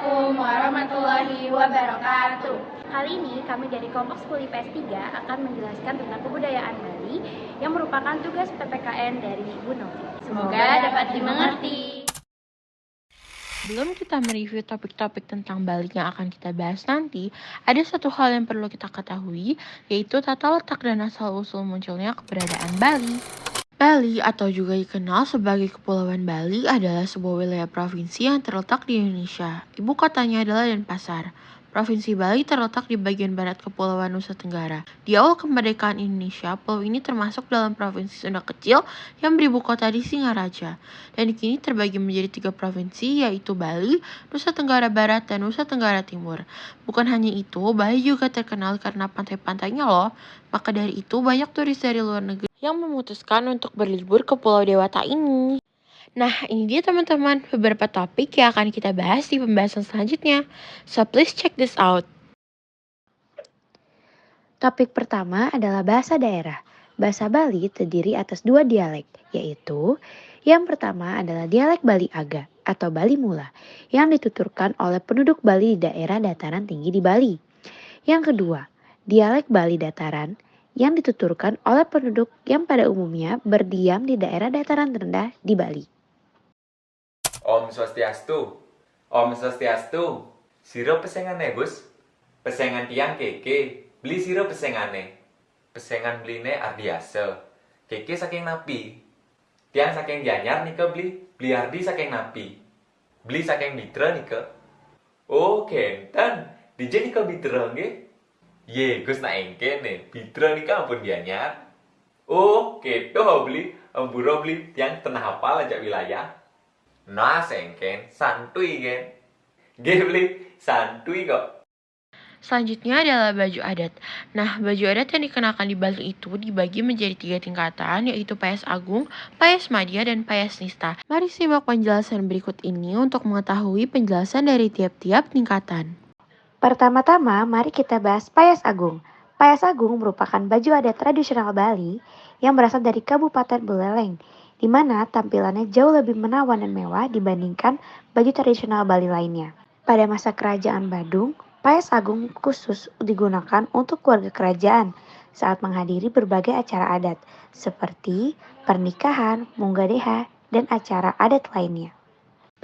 Assalamualaikum warahmatullahi wabarakatuh. Kali ini kami dari kelompok 10 IPS 3 akan menjelaskan tentang kebudayaan Bali yang merupakan tugas PPKN dari Bu Novi. Semoga dapat dimengerti. Sebelum kita mereview topik-topik tentang Bali yang akan kita bahas nanti, ada satu hal yang perlu kita ketahui, yaitu tata letak dan asal-usul munculnya keberadaan Bali. Bali atau juga dikenal sebagai Kepulauan Bali adalah sebuah wilayah provinsi yang terletak di Indonesia. Ibu kotanya adalah Denpasar. Provinsi Bali terletak di bagian barat Kepulauan Nusa Tenggara. Di awal kemerdekaan Indonesia, pulau ini termasuk dalam provinsi Sunda Kecil yang beribu kota di Singaraja. Dan kini terbagi menjadi 3 provinsi, yaitu Bali, Nusa Tenggara Barat, dan Nusa Tenggara Timur. Bukan hanya itu, Bali juga terkenal karena pantai-pantainya loh. Maka dari itu, banyak turis dari luar negeri yang memutuskan untuk berlibur ke Pulau Dewata ini. Nah, ini dia teman-teman beberapa topik yang akan kita bahas di pembahasan selanjutnya. So, please check this out. Topik pertama adalah bahasa daerah. Bahasa Bali terdiri atas 2 dialek, yaitu yang pertama adalah dialek Bali Aga atau Bali Mula yang dituturkan oleh penduduk Bali di daerah dataran tinggi di Bali. Yang kedua, dialek Bali Dataran yang dituturkan oleh penduduk yang pada umumnya berdiam di daerah dataran rendah di Bali. Om Swastiastu. Om Swastiastu. Siro pesengane, Bos. Pesengan tiang keke. Beli siro pesengane. Pesengan beline ardiase. Keke saking napi. Tiang saking Gianyar nika beli. Beli ardi saking napi. Beli saking Mitra nika. Oh, kenten. DJ nika Mitra nggih. Ye, Gus nak engkene. Mitra nika ampun Gianyar. Oh, keto beli. Amburo beli tiang tenah hafal aja wilayah. Nah, sengken, santuy kan? Dia beli santuy kok. Selanjutnya adalah baju adat. Nah, baju adat yang dikenakan di Bali itu dibagi menjadi 3 tingkatan, yaitu Payas Agung, Payas Madya, dan Payas Nista. Mari simak penjelasan berikut ini untuk mengetahui penjelasan dari tiap-tiap tingkatan. Pertama-tama, mari kita bahas Payas Agung. Payas Agung merupakan baju adat tradisional Bali yang berasal dari Kabupaten Buleleng, di mana tampilannya jauh lebih menawan dan mewah dibandingkan baju tradisional Bali lainnya. Pada masa Kerajaan Badung, Payas Agung khusus digunakan untuk keluarga kerajaan saat menghadiri berbagai acara adat, seperti pernikahan, munggadeha, dan acara adat lainnya.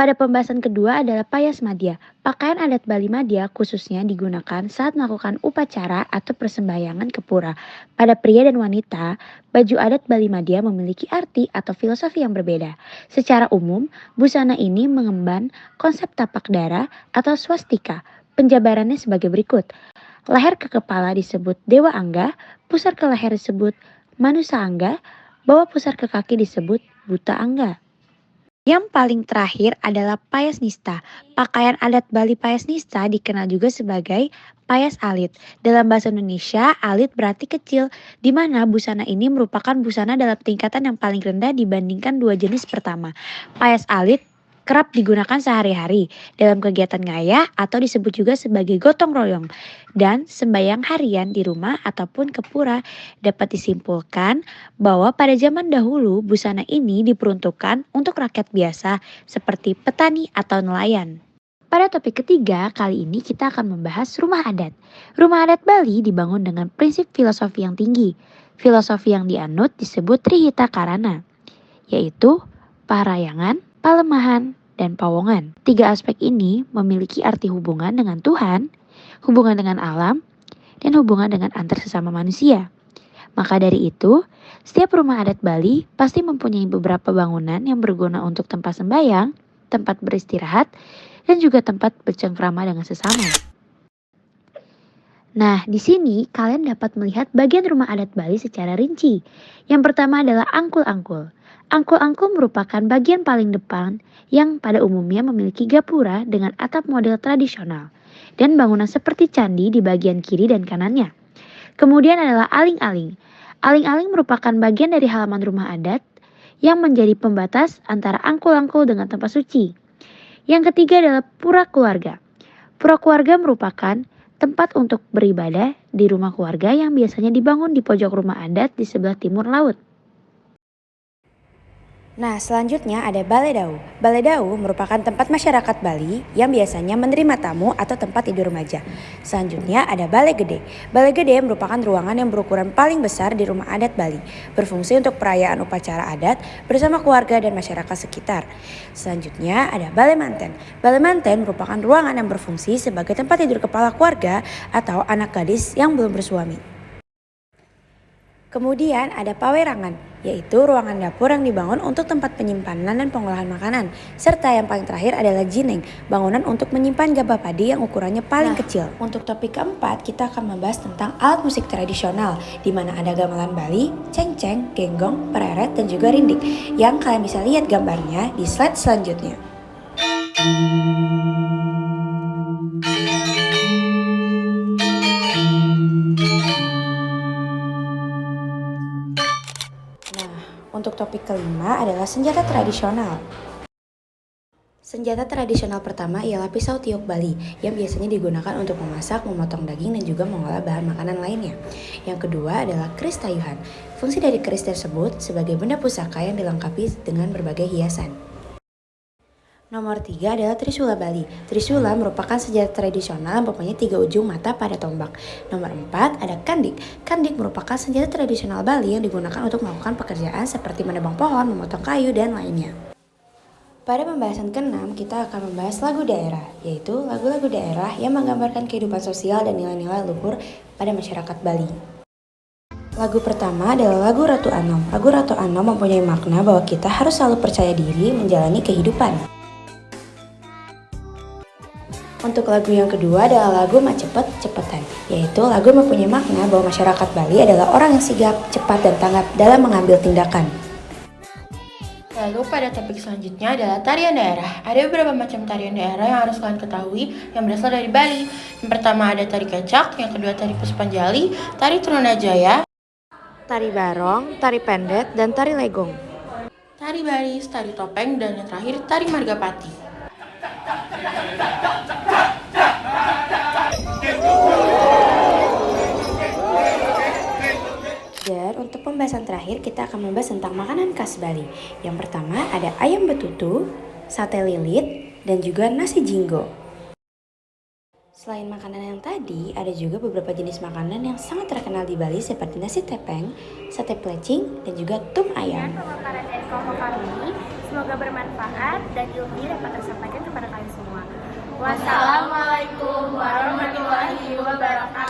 Pada pembahasan kedua adalah Payas Madya. Pakaian adat Bali Madya khususnya digunakan saat melakukan upacara atau persembahyangan ke pura. Pada pria dan wanita, baju adat Bali Madya memiliki arti atau filosofi yang berbeda. Secara umum, busana ini mengemban konsep tapak dara atau swastika. Penjabarannya sebagai berikut. Leher ke kepala disebut Dewa Angga, pusar ke leher disebut Manusa Angga, bawah pusar ke kaki disebut Buta Angga. Yang paling terakhir adalah Payas Nista. Pakaian adat Bali Payas Nista dikenal juga sebagai Payas Alit. Dalam bahasa Indonesia, alit berarti kecil, di mana busana ini merupakan busana dalam tingkatan yang paling rendah dibandingkan 2 jenis pertama. Payas alit kerap digunakan sehari-hari dalam kegiatan ngayah atau disebut juga sebagai gotong royong dan sembahyang harian di rumah ataupun ke pura. Dapat disimpulkan bahwa pada zaman dahulu busana ini diperuntukkan untuk rakyat biasa seperti petani atau nelayan. Pada topik ketiga, kali ini kita akan membahas rumah adat. Rumah adat Bali dibangun dengan prinsip filosofi yang tinggi. Filosofi yang dianut disebut Trihita Karana, yaitu parayangan, palemahan, dan pawongan. 3 aspek ini memiliki arti hubungan dengan Tuhan, hubungan dengan alam, dan hubungan dengan antar sesama manusia. Maka dari itu, setiap rumah adat Bali pasti mempunyai beberapa bangunan yang berguna untuk tempat sembahyang, tempat beristirahat, dan juga tempat bercengkrama dengan sesama. Nah, di sini kalian dapat melihat bagian rumah adat Bali secara rinci. Yang pertama adalah angkul-angkul. Angkul-angkul merupakan bagian paling depan yang pada umumnya memiliki gapura dengan atap model tradisional dan bangunan seperti candi di bagian kiri dan kanannya. Kemudian adalah aling-aling. Aling-aling merupakan bagian dari halaman rumah adat yang menjadi pembatas antara angkul-angkul dengan tempat suci. Yang ketiga adalah pura keluarga. Pura keluarga merupakan tempat untuk beribadah di rumah keluarga yang biasanya dibangun di pojok rumah adat di sebelah timur laut. Nah, selanjutnya ada Balai Dau. Balai Dau merupakan tempat masyarakat Bali yang biasanya menerima tamu atau tempat tidur remaja. Selanjutnya ada Balai Gede. Balai Gede merupakan ruangan yang berukuran paling besar di rumah adat Bali, berfungsi untuk perayaan upacara adat bersama keluarga dan masyarakat sekitar. Selanjutnya ada Balai Manten. Balai Manten merupakan ruangan yang berfungsi sebagai tempat tidur kepala keluarga atau anak gadis yang belum bersuami. Kemudian ada Pawerangan, yaitu ruangan dapur yang dibangun untuk tempat penyimpanan dan pengolahan makanan. Serta yang paling terakhir adalah Jineng, bangunan untuk menyimpan gabah padi yang ukurannya paling kecil. Untuk topik keempat, kita akan membahas tentang alat musik tradisional, di mana ada gamelan Bali, cengceng, genggong, pereret, dan juga rindik, yang kalian bisa lihat gambarnya di slide selanjutnya. Untuk topik kelima adalah senjata tradisional. Senjata tradisional pertama ialah pisau tiup Bali yang biasanya digunakan untuk memasak, memotong daging, dan juga mengolah bahan makanan lainnya. Yang kedua adalah keris tayuhan. Fungsi dari keris tersebut sebagai benda pusaka yang dilengkapi dengan berbagai hiasan. Nomor 3 adalah Trisula Bali. Trisula merupakan senjata tradisional yang mempunyai 3 ujung mata pada tombak. Nomor 4 ada kandik. Kandik merupakan senjata tradisional Bali yang digunakan untuk melakukan pekerjaan seperti menebang pohon, memotong kayu, dan lainnya. Pada pembahasan ke-6, kita akan membahas lagu daerah, yaitu lagu-lagu daerah yang menggambarkan kehidupan sosial dan nilai-nilai luhur pada masyarakat Bali. Lagu pertama adalah lagu Ratu Anom. Lagu Ratu Anom mempunyai makna bahwa kita harus selalu percaya diri menjalani kehidupan. Untuk lagu yang kedua adalah lagu Macepet Cepetan, yaitu lagu mempunyai makna bahwa masyarakat Bali adalah orang yang sigap, cepat, dan tanggap dalam mengambil tindakan. Lalu pada topik selanjutnya adalah tarian daerah. Ada beberapa macam tarian daerah yang harus kalian ketahui yang berasal dari Bali. Yang pertama ada tari kecak, yang kedua tari Puspanjali, tari Trunajaya, Tari Barong, tari pendet, dan tari legong. tari baris, tari topeng, dan yang terakhir tari Margapati. Dan untuk pembahasan terakhir kita akan membahas tentang makanan khas Bali. Yang pertama ada ayam betutu, sate lilit, dan juga nasi jinggo. Selain makanan yang tadi, ada juga beberapa jenis makanan yang sangat terkenal di Bali seperti nasi tepeng, sate plecing, dan juga tum ayam. Pemaparan dari kelompok kami, semoga bermanfaat dan ilmunya dapat tersampaikan kepada kalian semua. Wassalamualaikum warahmatullahi wabarakatuh.